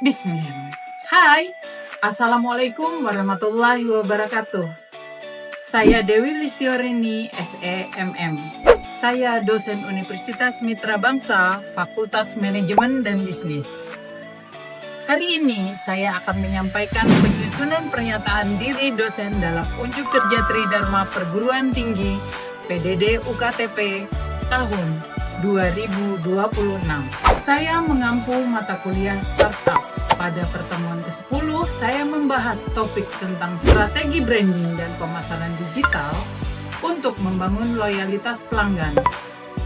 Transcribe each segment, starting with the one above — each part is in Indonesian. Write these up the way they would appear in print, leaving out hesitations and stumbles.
Bismillah. Hai, Assalamualaikum warahmatullahi wabarakatuh. Saya Dewi Listiorini, SEMM. Saya dosen Universitas Mitra Bangsa, Fakultas Manajemen dan Bisnis. Hari ini saya akan menyampaikan penyusunan pernyataan diri dosen dalam Unjuk Kerja Tridharma Perguruan Tinggi PDD UKTP tahun 2026. Saya mengampu mata kuliah startup. Pada pertemuan ke-10, saya membahas topik tentang strategi branding dan pemasaran digital untuk membangun loyalitas pelanggan.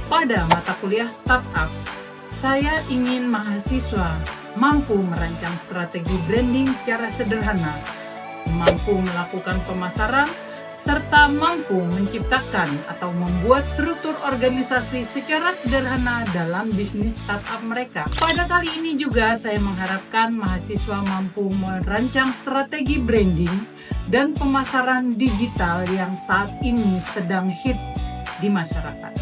Pada mata kuliah startup, saya ingin mahasiswa mampu merancang strategi branding secara sederhana, mampu melakukan pemasaran, serta mampu menciptakan atau membuat struktur organisasi secara sederhana dalam bisnis startup mereka. Pada kali ini juga saya mengharapkan mahasiswa mampu merancang strategi branding dan pemasaran digital yang saat ini sedang hit di masyarakat.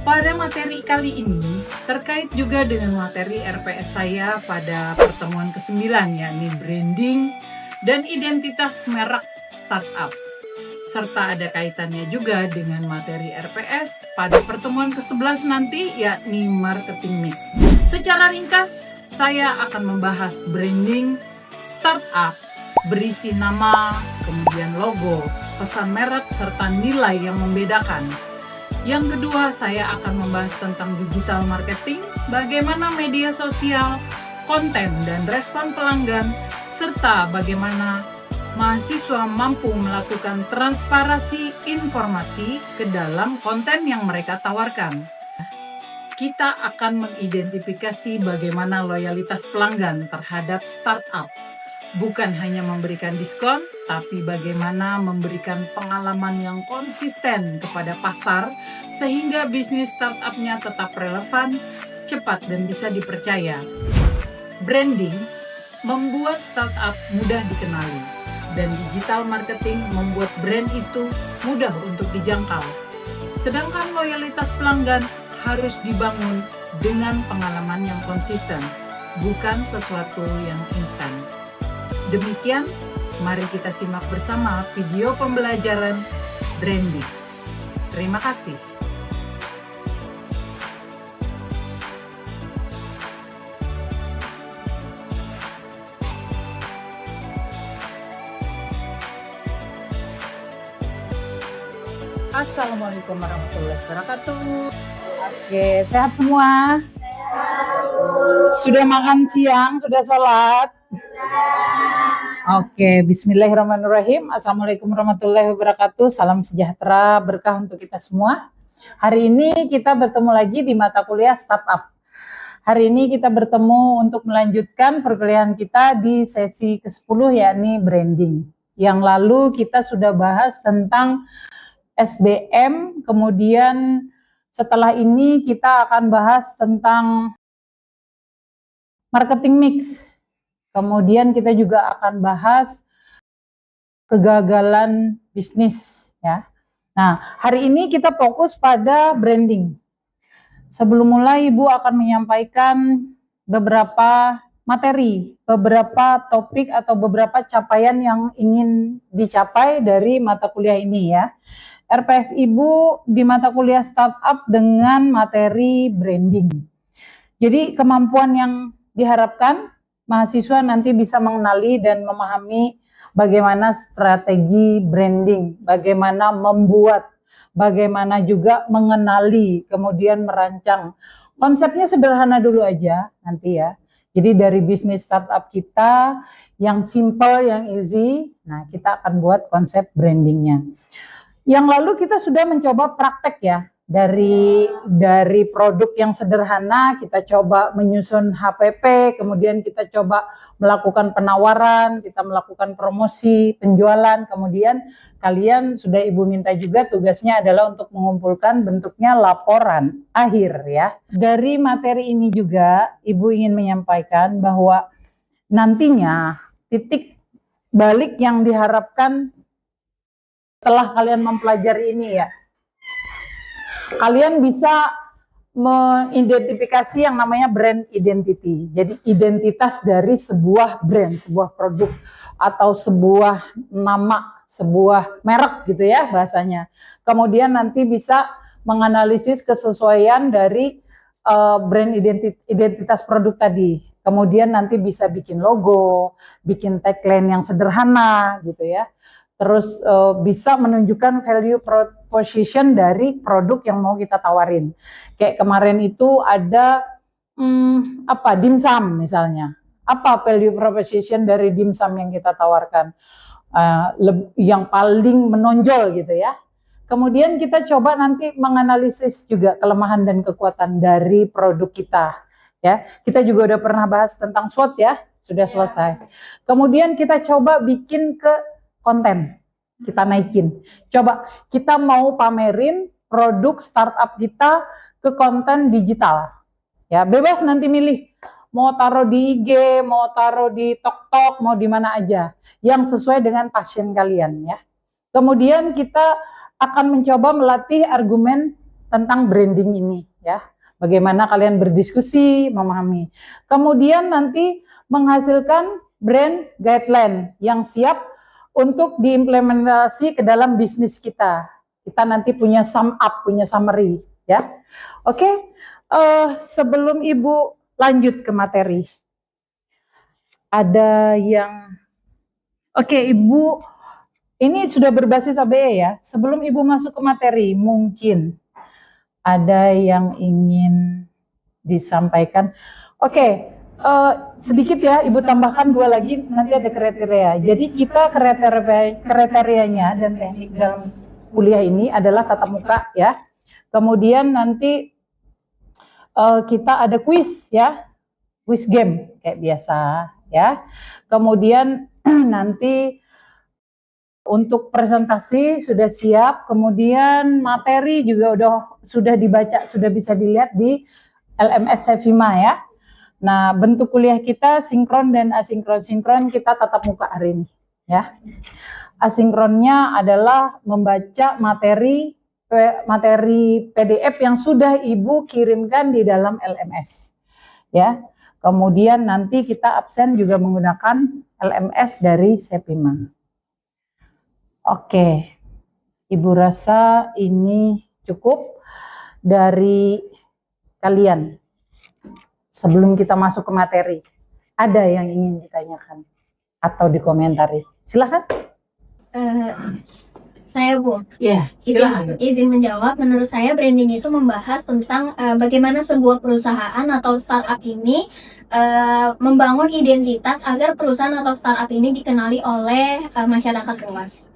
Pada materi kali ini terkait juga dengan materi RPS saya pada pertemuan ke-9, yakni branding dan identitas merek startup, serta ada kaitannya juga dengan materi RPS pada pertemuan ke-11 nanti, yakni marketing mix. Secara ringkas, saya akan membahas branding startup berisi nama, kemudian logo, pesan merek, serta nilai yang membedakan. Yang kedua, saya akan membahas tentang digital marketing, bagaimana media sosial, konten, dan respon pelanggan, serta bagaimana mahasiswa mampu melakukan transparansi informasi ke dalam konten yang mereka tawarkan. Kita akan mengidentifikasi bagaimana loyalitas pelanggan terhadap startup. Bukan hanya memberikan diskon, tapi bagaimana memberikan pengalaman yang konsisten kepada pasar sehingga bisnis startupnya tetap relevan, cepat, dan bisa dipercaya. Branding membuat startup mudah dikenali, dan digital marketing membuat brand itu mudah untuk dijangkau. Sedangkan loyalitas pelanggan harus dibangun dengan pengalaman yang konsisten, bukan sesuatu yang instan. Demikian, mari kita simak bersama video pembelajaran branding. Terima kasih. Assalamualaikum warahmatullahi wabarakatuh. Oke, sehat semua? Sudah makan siang? Sudah sholat? Oke, bismillahirrahmanirrahim. Assalamualaikum warahmatullahi wabarakatuh. Salam sejahtera, berkah untuk kita semua. Hari ini kita bertemu lagi di mata kuliah startup. Hari ini kita bertemu untuk melanjutkan perkuliahan kita di sesi ke-10, yakni branding. Yang lalu kita sudah bahas tentang SBM, kemudian setelah ini kita akan bahas tentang marketing mix. Kemudian kita juga akan bahas kegagalan bisnis, ya. Nah, hari ini kita fokus pada branding. Sebelum mulai, Ibu akan menyampaikan beberapa materi, beberapa topik atau beberapa capaian yang ingin dicapai dari mata kuliah ini, ya. RPS Ibu di mata kuliah startup dengan materi branding. Jadi kemampuan yang diharapkan mahasiswa nanti bisa mengenali dan memahami bagaimana strategi branding, bagaimana membuat, bagaimana juga mengenali, kemudian merancang. Konsepnya sederhana dulu aja nanti, ya. Jadi dari bisnis startup kita yang simple, yang easy, nah kita akan buat konsep brandingnya. Yang lalu kita sudah mencoba praktek, ya. Dari produk yang sederhana kita coba menyusun HPP, kemudian kita coba melakukan penawaran, kita melakukan promosi, penjualan, kemudian kalian sudah Ibu minta juga tugasnya adalah untuk mengumpulkan bentuknya laporan akhir, ya. Dari materi ini juga Ibu ingin menyampaikan bahwa nantinya titik balik yang diharapkan setelah kalian mempelajari ini, ya, kalian bisa mengidentifikasi yang namanya brand identity. Jadi identitas dari sebuah brand, sebuah produk atau sebuah nama, sebuah merek gitu ya bahasanya. Kemudian nanti bisa menganalisis kesesuaian dari brand identitas produk tadi. Kemudian nanti bisa bikin logo, bikin tagline yang sederhana gitu ya. Terus bisa menunjukkan value proposition dari produk yang mau kita tawarin. Kayak kemarin itu ada dimsum misalnya. Apa value proposition dari dimsum yang kita tawarkan? Yang paling menonjol gitu ya. Kemudian kita coba nanti menganalisis juga kelemahan dan kekuatan dari produk kita. Ya, kita juga udah pernah bahas tentang SWOT ya, sudah selesai. Kemudian kita coba bikin ke konten, kita naikin. Coba kita mau pamerin produk startup kita ke konten digital. Ya, bebas nanti milih. Mau taruh di IG, mau taruh di TokTok, mau di mana aja. Yang sesuai dengan passion kalian ya. Kemudian kita akan mencoba melatih argumen tentang branding ini ya. Bagaimana kalian berdiskusi, memahami. Kemudian nanti menghasilkan brand guideline yang siap untuk diimplementasi ke dalam bisnis kita. Kita nanti punya sum up, punya summary ya. Oke. Sebelum Ibu lanjut ke materi. Ada yang Ibu ini sudah berbasis OBE ya. Sebelum Ibu masuk ke materi, mungkin ada yang ingin disampaikan. Sedikit ya, Ibu tambahkan 2 lagi, nanti ada kriteria. Jadi kita kriterianya dan teknik dalam kuliah ini adalah tatap muka ya. Kemudian nanti kita ada quiz ya, quiz game kayak biasa ya. Kemudian nanti untuk presentasi sudah siap, kemudian materi juga sudah dibaca, sudah bisa dilihat di LMS Sevima ya. Nah, bentuk kuliah kita sinkron dan asinkron. Sinkron kita tatap muka hari ini ya. Asinkronnya adalah membaca materi PDF yang sudah Ibu kirimkan di dalam LMS ya. Kemudian nanti kita absen juga menggunakan LMS dari Sevima. Oke, Ibu rasa ini cukup dari kalian. Sebelum kita masuk ke materi, ada yang ingin ditanyakan atau dikomentari? Silakan. Saya Bu, Silakan. izin menjawab. Menurut saya branding itu membahas tentang bagaimana sebuah perusahaan atau startup ini membangun identitas agar perusahaan atau startup ini dikenali oleh masyarakat luas.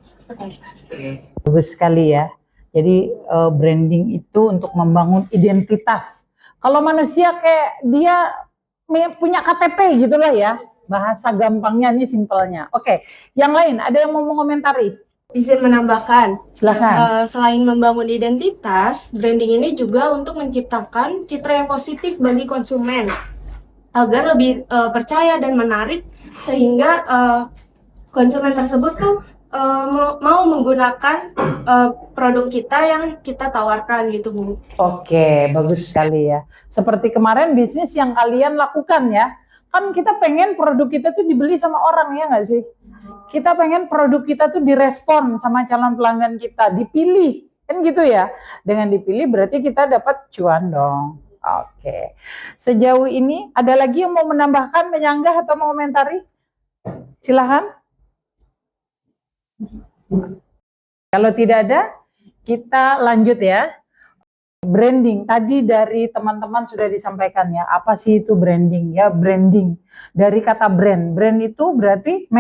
Bagus sekali ya. Jadi branding itu untuk membangun identitas. Kalau manusia kayak dia punya KTP gitulah ya. Bahasa gampangnya ini simpelnya. Oke, yang lain ada yang mau mengomentari? Izin menambahkan, silakan. Selain membangun identitas, branding ini juga untuk menciptakan citra yang positif bagi konsumen agar lebih percaya dan menarik, sehingga konsumen tersebut tuh mau menggunakan produk kita yang kita tawarkan gitu Bu. Oke, bagus sekali ya. Seperti kemarin bisnis yang kalian lakukan ya, kan kita pengen produk kita tuh dibeli sama orang ya nggak sih? Kita pengen produk kita tuh direspon sama calon pelanggan kita, dipilih, kan gitu ya. Dengan dipilih berarti kita dapat cuan dong. Oke. Sejauh ini ada lagi yang mau menambahkan, menyanggah atau mau komentari? Silahkan. Kalau tidak ada, kita lanjut ya. Branding, tadi dari teman-teman sudah disampaikan ya, apa sih itu branding ya? Branding, dari kata brand. Brand itu berarti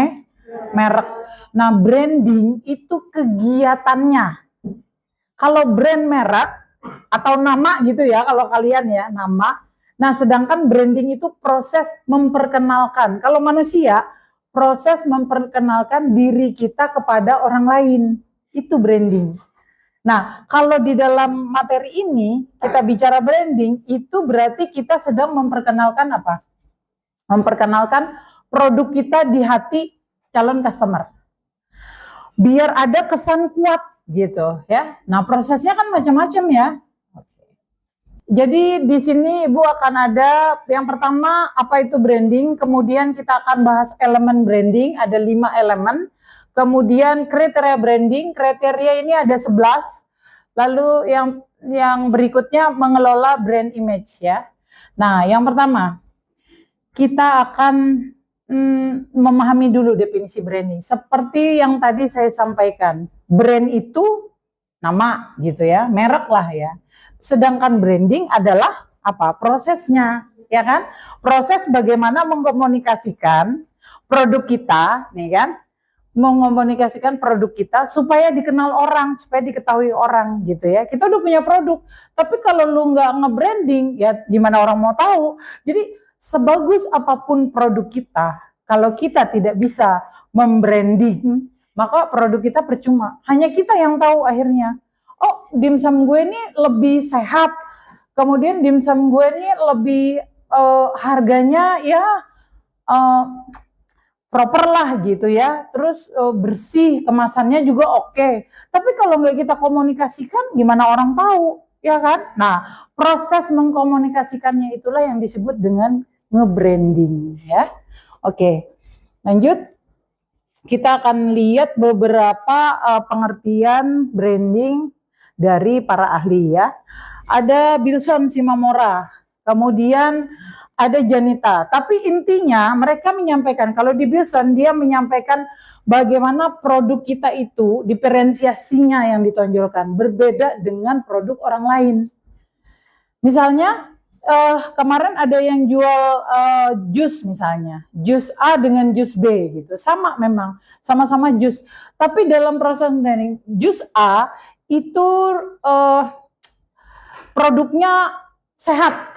merek. Nah, branding itu kegiatannya. Kalau brand merek atau nama gitu ya, kalau kalian ya, nama. Nah, sedangkan branding itu proses memperkenalkan. Kalau manusia, proses memperkenalkan diri kita kepada orang lain. Itu branding. Nah, kalau di dalam materi ini kita bicara branding, itu berarti kita sedang memperkenalkan apa? Memperkenalkan produk kita di hati calon customer. Biar ada kesan kuat gitu ya. Nah, prosesnya kan macam-macam ya. Jadi di sini Ibu akan ada yang pertama apa itu branding, kemudian kita akan bahas elemen branding, ada 5 elemen. Kemudian kriteria branding, kriteria ini ada 11. Lalu yang berikutnya mengelola brand image ya. Nah, yang pertama kita akan memahami dulu definisi branding. Seperti yang tadi saya sampaikan, brand itu nama gitu ya, merek lah ya. Sedangkan branding adalah apa? Prosesnya, ya kan? Proses bagaimana mengkomunikasikan produk kita, nih kan? Mengkomunikasikan produk kita supaya dikenal orang, supaya diketahui orang gitu ya. Kita udah punya produk, tapi kalau lu nggak nge-branding, ya gimana orang mau tahu? Jadi sebagus apapun produk kita, kalau kita tidak bisa membranding, maka produk kita percuma. Hanya kita yang tahu akhirnya. Oh, dimsum gue ini lebih sehat. Kemudian dimsum gue ini lebih harganya ya proper lah gitu ya. Terus bersih, kemasannya juga oke. Tapi kalau nggak kita komunikasikan, gimana orang tahu? Ya kan? Nah, proses mengkomunikasikannya itulah yang disebut dengan nge-branding ya. Oke, lanjut. Kita akan lihat beberapa pengertian branding dari para ahli ya. Ada Bilson Simamora, kemudian ada Janita. Tapi intinya mereka menyampaikan, kalau di Bilson dia menyampaikan bagaimana produk kita itu diferensiasinya yang ditonjolkan berbeda dengan produk orang lain. Misalnya kemarin ada yang jual jus misalnya, jus A dengan jus B gitu, sama memang, sama-sama jus. Tapi dalam proses branding, jus A itu produknya sehat,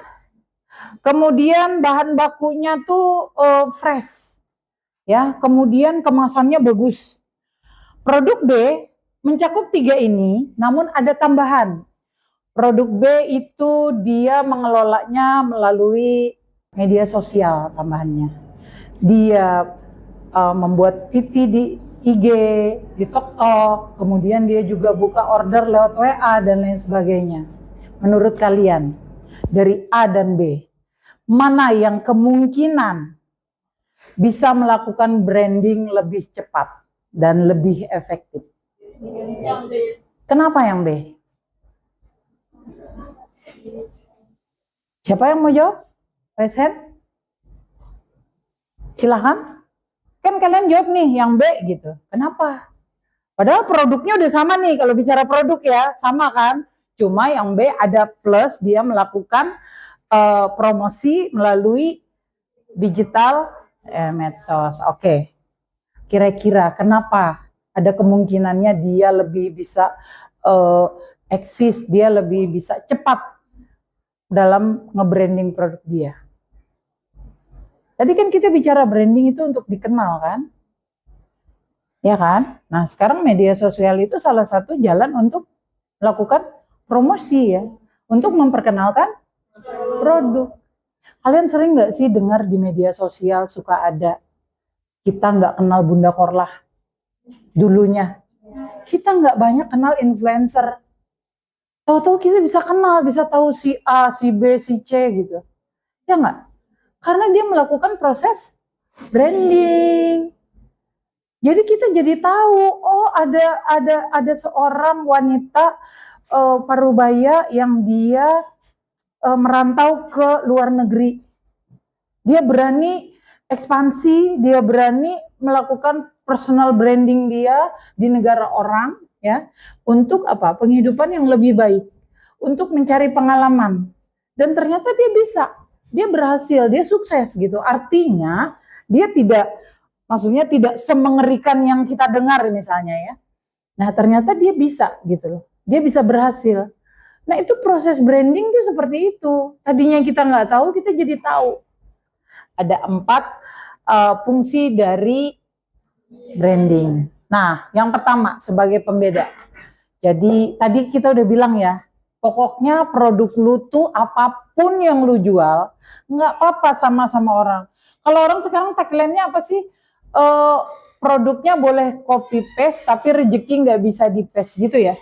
kemudian bahan bakunya tuh fresh, ya, kemudian kemasannya bagus. Produk B mencakup 3 ini, namun ada tambahan. Produk B itu dia mengelolanya melalui media sosial tambahannya. Dia membuat PT di IG, di TikTok, kemudian dia juga buka order lewat WA dan lain sebagainya. Menurut kalian, dari A dan B, mana yang kemungkinan bisa melakukan branding lebih cepat dan lebih efektif? Yang B. Kenapa yang B? Siapa yang mau jawab? Raise hand. Silahkan. Kan kalian jawab nih yang B gitu. Kenapa? Padahal produknya udah sama nih, kalau bicara produk ya, sama kan? Cuma yang B ada plus, dia melakukan promosi melalui digital medsos. Oke. Kira-kira kenapa? Ada kemungkinannya dia lebih bisa eksis, dia lebih bisa cepat dalam nge-branding produk dia. Tadi kan kita bicara branding itu untuk dikenal kan? Ya kan? Nah sekarang media sosial itu salah satu jalan untuk melakukan promosi ya. Untuk memperkenalkan produk. Kalian sering nggak sih dengar di media sosial suka ada kita nggak kenal Bunda Korlah dulunya. Kita nggak banyak kenal influencer. Tahu-tahu kita bisa kenal, bisa tahu si A, si B, si C gitu. Ya nggak? Karena dia melakukan proses branding. Jadi kita jadi tahu, oh ada seorang wanita parubaya yang dia merantau ke luar negeri. Dia berani ekspansi, dia berani melakukan personal branding dia di negara orang, ya, untuk apa? Penghidupan yang lebih baik, untuk mencari pengalaman. Dan ternyata dia bisa, dia berhasil, dia sukses gitu. Artinya dia tidak, maksudnya tidak semengerikan yang kita dengar misalnya ya. Nah ternyata dia bisa gitu loh, dia bisa berhasil. Nah itu proses branding tuh seperti itu. Tadinya kita nggak tahu, kita jadi tahu. Ada 4 fungsi dari branding. Nah, yang pertama sebagai pembeda. Jadi tadi kita udah bilang ya, pokoknya produk lu tuh apapun yang lu jual, nggak apa-apa sama orang. Kalau orang sekarang tagline-nya apa sih? produknya boleh copy paste tapi rezeki nggak bisa di paste gitu ya.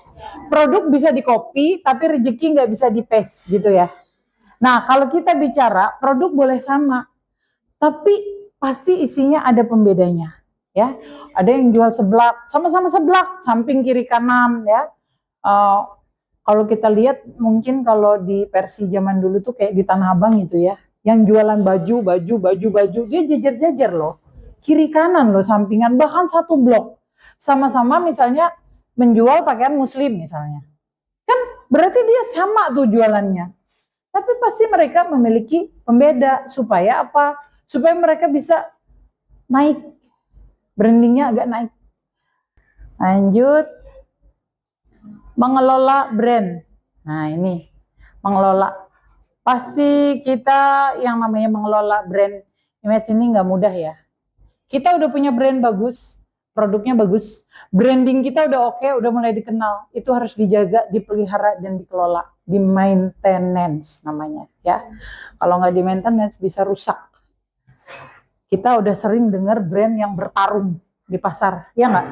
Produk bisa di copy tapi rezeki nggak bisa di paste gitu ya. Nah kalau kita bicara produk boleh sama tapi pasti isinya ada pembedanya ya. Ada yang jual seblak, sama-sama seblak, samping kiri kanan ya. Kalau kita lihat mungkin kalau di versi zaman dulu tuh kayak di Tanah Abang gitu ya, yang jualan baju, dia jejer-jejer loh, kiri kanan loh, sampingan, bahkan satu blok, sama-sama misalnya menjual pakaian muslim misalnya, kan berarti dia sama tuh jualannya, tapi pasti mereka memiliki pembeda supaya apa? Supaya mereka bisa naik, brandingnya agak naik. Lanjut. Mengelola brand. Nah ini, mengelola. Pasti kita yang namanya mengelola brand image ini nggak mudah ya. Kita udah punya brand bagus, produknya bagus, branding kita udah oke, udah mulai dikenal. Itu harus dijaga, dipelihara, dan dikelola. Di maintenance namanya ya. Kalau nggak di maintenance bisa rusak. Kita udah sering dengar brand yang bertarung di pasar, ya nggak?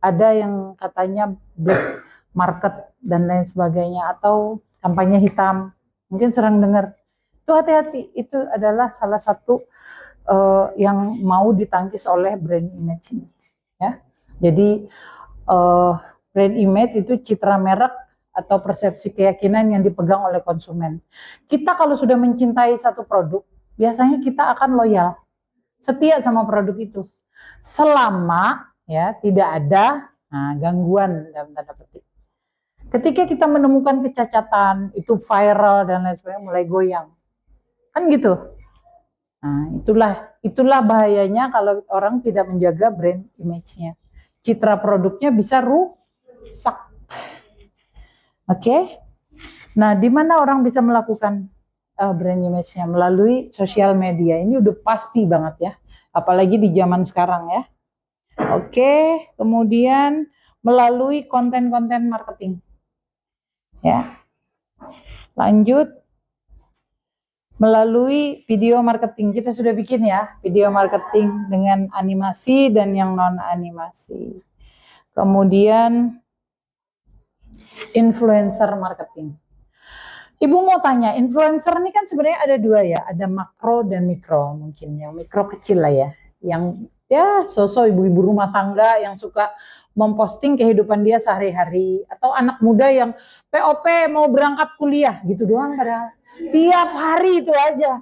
Ada yang katanya black market dan lain sebagainya, atau kampanye hitam, mungkin sering dengar. Itu hati-hati, itu adalah salah satu yang mau ditangkis oleh brand image ini ya. Jadi brand image itu citra merek atau persepsi keyakinan yang dipegang oleh konsumen. Kita kalau sudah mencintai satu produk, biasanya kita akan loyal, setia sama produk itu selama ya tidak ada gangguan dalam tanda petik. Ketika kita menemukan kecacatan, itu viral dan lain sebagainya, mulai goyang. Kan gitu. Nah, itulah bahayanya kalau orang tidak menjaga brand image-nya. Citra produknya bisa rusak. Oke. Nah, di mana orang bisa melakukan brand image-nya? Melalui sosial media. Ini udah pasti banget ya. Apalagi di zaman sekarang ya. Oke, kemudian melalui konten-konten marketing. Ya, lanjut melalui video marketing. Kita sudah bikin ya video marketing dengan animasi dan yang non animasi. Kemudian influencer marketing. Ibu mau tanya, influencer ini kan sebenarnya ada dua ya, ada makro dan mikro. Mungkin yang mikro kecil lah ya, yang ya sosok ibu-ibu rumah tangga yang suka memposting kehidupan dia sehari-hari, atau anak muda yang POP mau berangkat kuliah gitu doang, padahal tiap hari itu aja.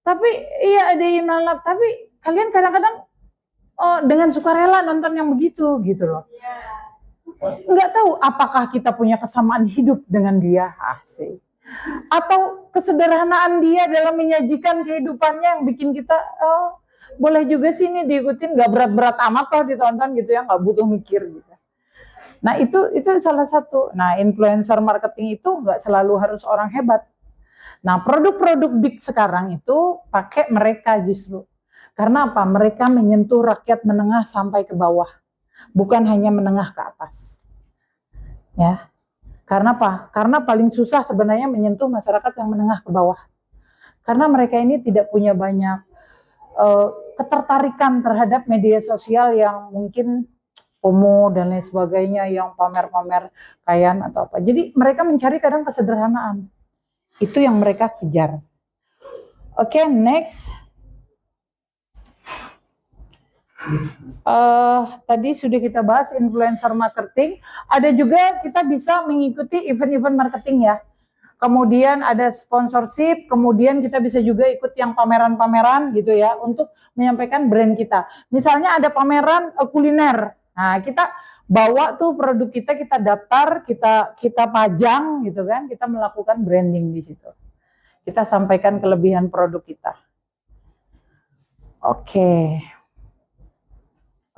Tapi iya ada yang nalap, tapi kalian kadang-kadang dengan sukarela nonton yang begitu gitu loh. Nggak tahu apakah kita punya kesamaan hidup dengan dia, asik, atau kesederhanaan dia dalam menyajikan kehidupannya yang bikin kita boleh juga sih ini diikutin, nggak berat-berat amat toh ditonton gitu ya, nggak butuh mikir gitu. Nah itu salah satu. Nah influencer marketing itu nggak selalu harus orang hebat. Nah produk-produk big sekarang itu pakai mereka justru. Karena apa? Mereka menyentuh rakyat menengah sampai ke bawah, bukan hanya menengah ke atas. Ya, karena apa? Karena paling susah sebenarnya menyentuh masyarakat yang menengah ke bawah. Karena mereka ini tidak punya banyak ketertarikan terhadap media sosial yang mungkin FOMO dan lain sebagainya, yang pamer-pamer kekayaan atau apa. Jadi mereka mencari kadang kesederhanaan. Itu yang mereka kejar. Oke, next. Tadi sudah kita bahas influencer marketing. Ada juga kita bisa mengikuti event-event marketing ya. Kemudian ada sponsorship, kemudian kita bisa juga ikut yang pameran-pameran gitu ya untuk menyampaikan brand kita. Misalnya ada pameran kuliner. Nah, kita bawa tuh produk kita daftar, kita pajang gitu kan, kita melakukan branding di situ. Kita sampaikan kelebihan produk kita. Oke.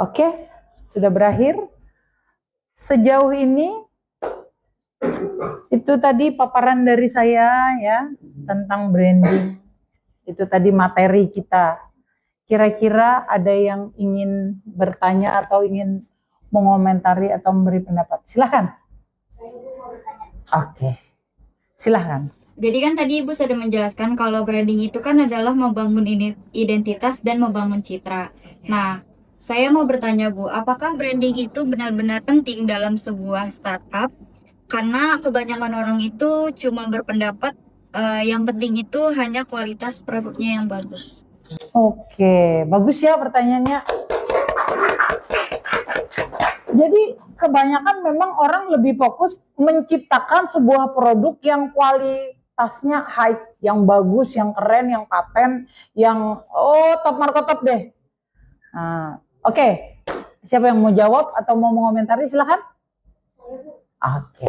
Oke, sudah berakhir. Sejauh ini itu tadi paparan dari saya ya tentang branding. Itu tadi materi kita. Kira-kira ada yang ingin bertanya atau ingin mengomentari atau memberi pendapat? Silahkan. Oke, silahkan. Jadi kan tadi Ibu sudah menjelaskan kalau branding itu kan adalah membangun identitas dan membangun citra. Nah, Saya mau bertanya Bu, apakah branding itu benar-benar penting dalam sebuah startup? Karena kebanyakan orang itu cuma berpendapat yang penting itu hanya kualitas produknya yang bagus. Oke, bagus ya pertanyaannya. Jadi kebanyakan memang orang lebih fokus menciptakan sebuah produk yang kualitasnya high, yang bagus, yang keren, yang paten, yang top marko top deh. Nah, oke. Siapa yang mau jawab atau mau mengomentari silakan. Oke.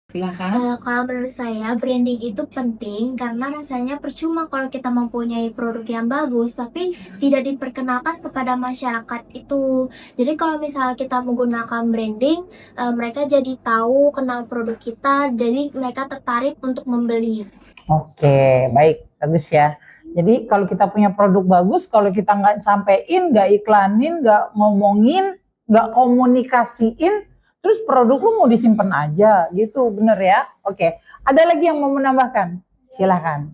Silakan. Kalau menurut saya branding itu penting karena rasanya percuma kalau kita mempunyai produk yang bagus tapi tidak diperkenalkan kepada masyarakat itu. Jadi kalau misalnya kita menggunakan branding, mereka jadi tahu kenal produk kita, jadi mereka tertarik untuk membeli. Oke, baik, bagus ya. Jadi kalau kita punya produk bagus, kalau kita nggak sampein, nggak iklanin, nggak ngomongin, nggak komunikasiin, terus produk lu mau disimpan aja, gitu, bener ya? Oke, ada lagi yang mau menambahkan? Silahkan.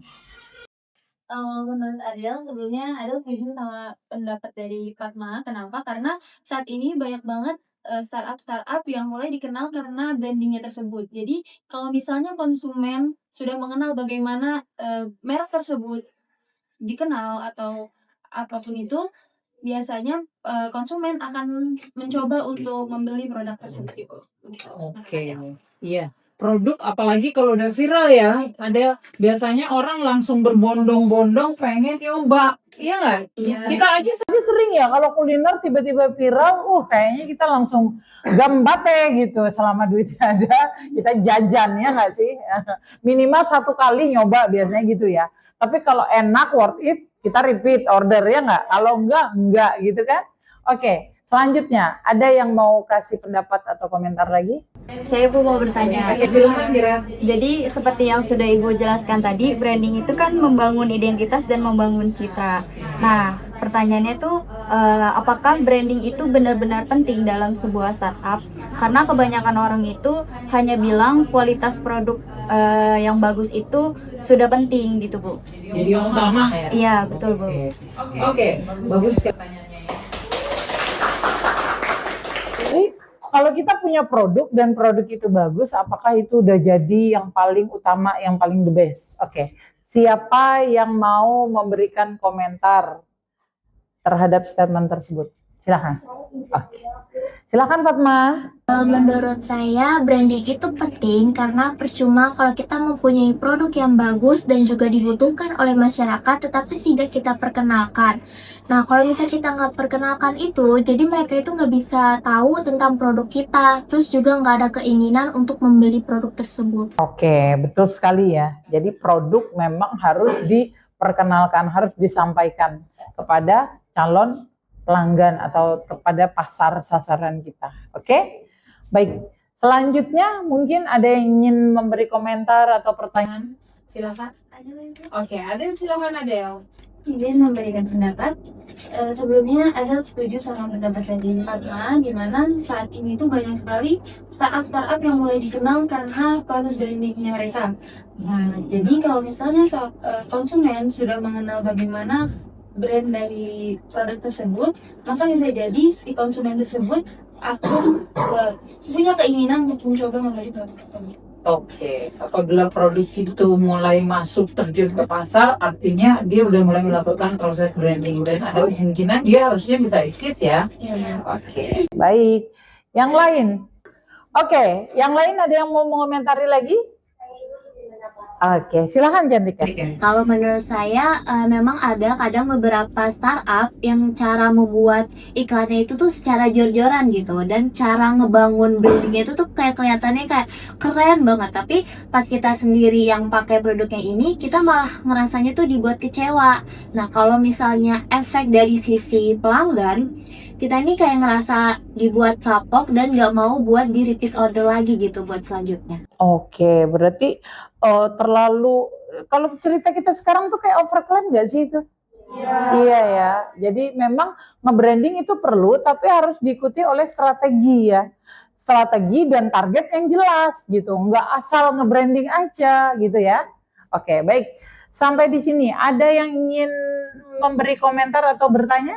Menurut Adel, sebelumnya Adel setuju sama pendapat dari Fatma. Kenapa? Karena saat ini banyak banget startup-startup yang mulai dikenal karena brandingnya tersebut. Jadi kalau misalnya konsumen sudah mengenal bagaimana merek tersebut dikenal atau apapun itu, biasanya konsumen akan mencoba untuk membeli produk tersebut. Oke, iya. Produk apalagi kalau udah viral ya, ada biasanya orang langsung berbondong-bondong pengen nyoba, iya nggak? Iya. Kita aja sering ya kalau kuliner tiba-tiba viral, kayaknya kita langsung gambate gitu, selama duitnya ada kita jajan ya nggak sih? Minimal 1 kali nyoba biasanya gitu ya. Tapi kalau enak worth it kita repeat order ya nggak? Kalau enggak gitu kan? Oke. Selanjutnya, ada yang mau kasih pendapat atau komentar lagi? Saya Bu mau bertanya. Silakan Kira. Jadi seperti yang sudah Ibu jelaskan tadi, branding itu kan membangun identitas dan membangun citra. Nah, pertanyaannya tuh, apakah branding itu benar-benar penting dalam sebuah startup? Karena kebanyakan orang itu hanya bilang kualitas produk yang bagus itu sudah penting gitu Bu. Jadi yang utama ya? Iya, betul Bu. Oke, bagus pertanyaannya. Jadi kalau kita punya produk dan produk itu bagus, apakah itu udah jadi yang paling utama, yang paling the best? Oke, siapa yang mau memberikan komentar terhadap statement tersebut? Silahkan. Oke. Silakan Fatma. Menurut saya branding itu penting karena percuma kalau kita mempunyai produk yang bagus dan juga dibutuhkan oleh masyarakat tetapi tidak kita perkenalkan. Nah kalau misalnya kita nggak perkenalkan itu, jadi mereka itu nggak bisa tahu tentang produk kita, terus juga nggak ada keinginan untuk membeli produk tersebut. Oke, betul sekali ya. Jadi produk memang harus diperkenalkan, harus disampaikan kepada calon pelanggan atau kepada pasar sasaran kita. Oke? Baik. Selanjutnya mungkin ada yang ingin memberi komentar atau pertanyaan? Silakan. Oke, Adel silakan Adel. Izin memberikan pendapat. Sebelumnya Adel setuju sama pendapat dari Fatma, di mana saat ini tuh banyak sekali startup yang mulai dikenal karena proses brandingnya mereka. Nah, jadi kalau misalnya konsumen sudah mengenal bagaimana brand dari produk tersebut, maka bisa jadi si konsumen tersebut akan punya keinginan untuk mencoba membeli produk tersebut. Oke, apabila produk itu mulai masuk terjun ke pasar, artinya dia udah mulai melakukan proses branding dan ada kemungkinan dia harusnya bisa eksis ya. Iya. Oke, baik. Yang lain? Oke, yang lain ada yang mau mengomentari lagi? Oke, silakan Cantika. Kalau menurut saya memang ada kadang beberapa startup yang cara membuat iklannya itu tuh secara jor-joran gitu dan cara ngebangun brandingnya itu tuh kayak kelihatannya kayak keren banget, tapi pas kita sendiri yang pakai produknya ini kita malah ngerasanya tuh dibuat kecewa. Nah kalau misalnya efek dari sisi pelanggan, kita ini kayak ngerasa dibuat kapok dan nggak mau buat di repeat order lagi gitu buat selanjutnya. Oke, berarti terlalu, kalau cerita kita sekarang tuh kayak overclaim nggak sih itu? Iya ya, jadi memang nge-branding itu perlu, tapi harus diikuti oleh strategi ya. Strategi dan target yang jelas gitu, nggak asal nge-branding aja gitu ya. Oke, baik. Sampai di sini, ada yang ingin memberi komentar atau bertanya?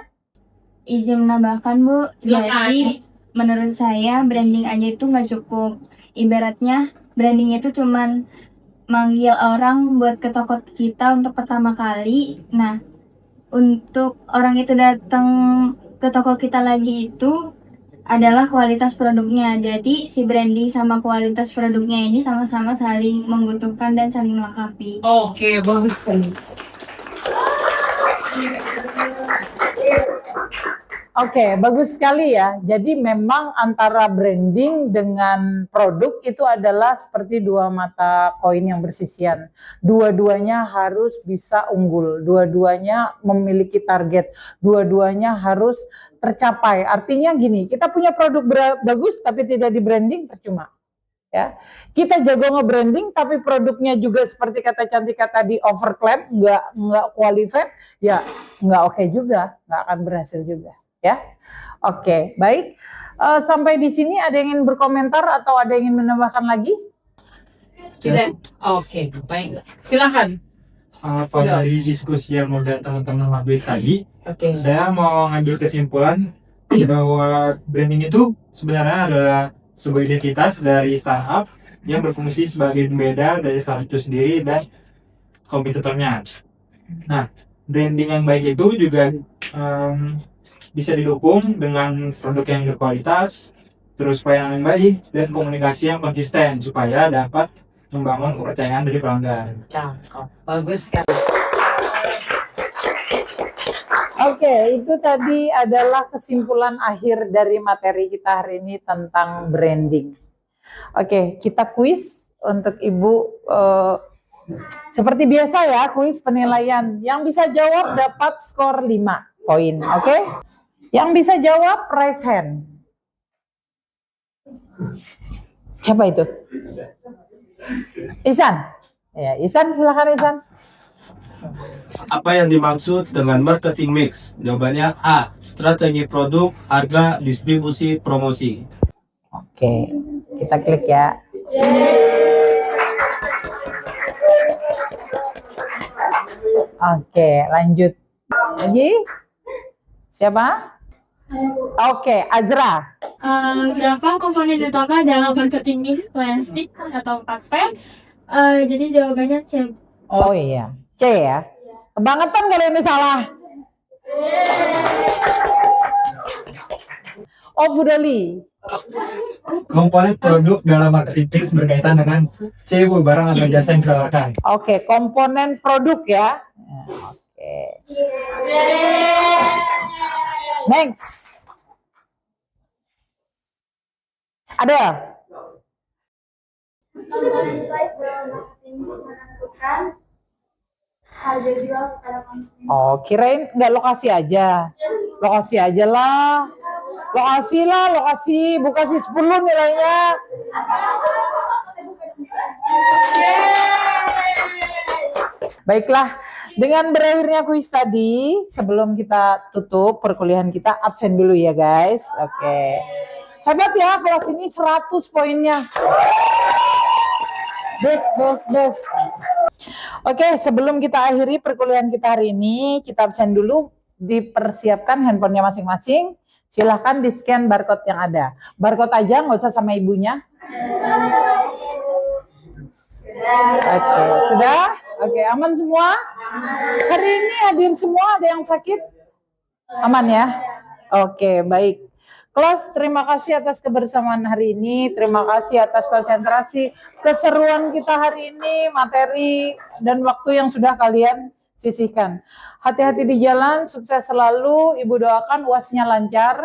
Izin menambahkan Bu, Silakan. jadi menurut saya branding aja itu nggak cukup. Ibaratnya branding itu cuman manggil orang buat ke toko kita untuk pertama kali. Nah, untuk orang itu datang ke toko kita lagi itu adalah kualitas produknya. Jadi si branding sama kualitas produknya ini sama-sama saling membutuhkan dan saling melengkapi. Oke, bagus sekali. Oke, bagus sekali ya. Jadi memang antara branding dengan produk itu adalah seperti dua mata koin yang bersisian. Dua-duanya harus bisa unggul, dua-duanya memiliki target, dua-duanya harus tercapai. Artinya gini, kita punya produk bagus tapi tidak di branding, percuma. Ya, kita jago nge-branding tapi produknya juga seperti kata Cantika tadi overclaim, nggak qualified, ya nggak oke juga, nggak akan berhasil juga. Ya, oke, baik. Sampai di sini ada yang ingin berkomentar atau ada yang ingin menambahkan lagi? Tidak. Oke, baik. Silakan. Dari diskusi yang udah teman-teman ambil tadi, Oke. saya mau ngambil kesimpulan bahwa branding itu sebenarnya adalah sebuah identitas dari startup yang berfungsi sebagai pembeda dari startup itu sendiri dan kompetitornya. Nah, branding yang baik itu juga bisa didukung dengan produk yang berkualitas, terus pelayanan yang baik, dan komunikasi yang konsisten supaya dapat membangun kepercayaan dari pelanggan. Cakep, bagus sekali. Oke, itu tadi adalah kesimpulan akhir dari materi kita hari ini tentang branding. Oke, kita kuis untuk Ibu. Seperti biasa ya, kuis penilaian. Yang bisa jawab dapat skor 5 poin, oke? Yang bisa jawab raise hand. Siapa itu? Ihsan. Ya, Ihsan, silakan Ihsan. Apa yang dimaksud dengan marketing mix? Jawabannya A. Strategi produk, harga, distribusi, promosi. Oke, kita klik ya. Oke, lanjut. Lagi? Siapa? Oke, Azra. Berapa komponen utama dalam marketing mix plastik atau 4P? Jadi jawabannya C. Oh iya, C ya. Kebangetan kalau ini salah. Oh, Budoli. Komponen produk dalam marketing mix berkaitan dengan C, Bu, barang atau jasa yang ditawarkan. Oke, komponen produk ya. Oke. Next. Ada? Harga jual kepada konsumen. Oh, kirain nggak lokasi aja. Lokasi aja lah. Lokasi lah, lokasi. Bu kasih 10 nilainya. Baiklah, dengan berakhirnya kuis tadi, sebelum kita tutup perkuliahan kita, absen dulu ya guys. Oke. Hebat ya, kelas ini 100 poinnya. Best. Oke, sebelum kita akhiri perkuliahan kita hari ini, kita absen dulu, dipersiapkan handphonenya masing-masing. Silahkan di-scan barcode yang ada. Barcode aja, nggak usah sama ibunya. Oke, sudah? Oke, aman semua? Hari ini hadir semua, ada yang sakit? Aman ya? Oke, baik. Kelas, terima kasih atas kebersamaan hari ini, terima kasih atas konsentrasi, keseruan kita hari ini, materi, dan waktu yang sudah kalian sisihkan. Hati-hati di jalan, sukses selalu, Ibu doakan UASnya lancar.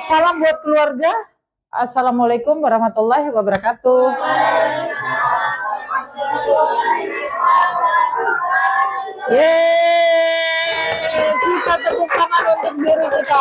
Salam buat keluarga. Assalamualaikum warahmatullahi wabarakatuh. Yeay, kita tepuk tangan untuk diri kita.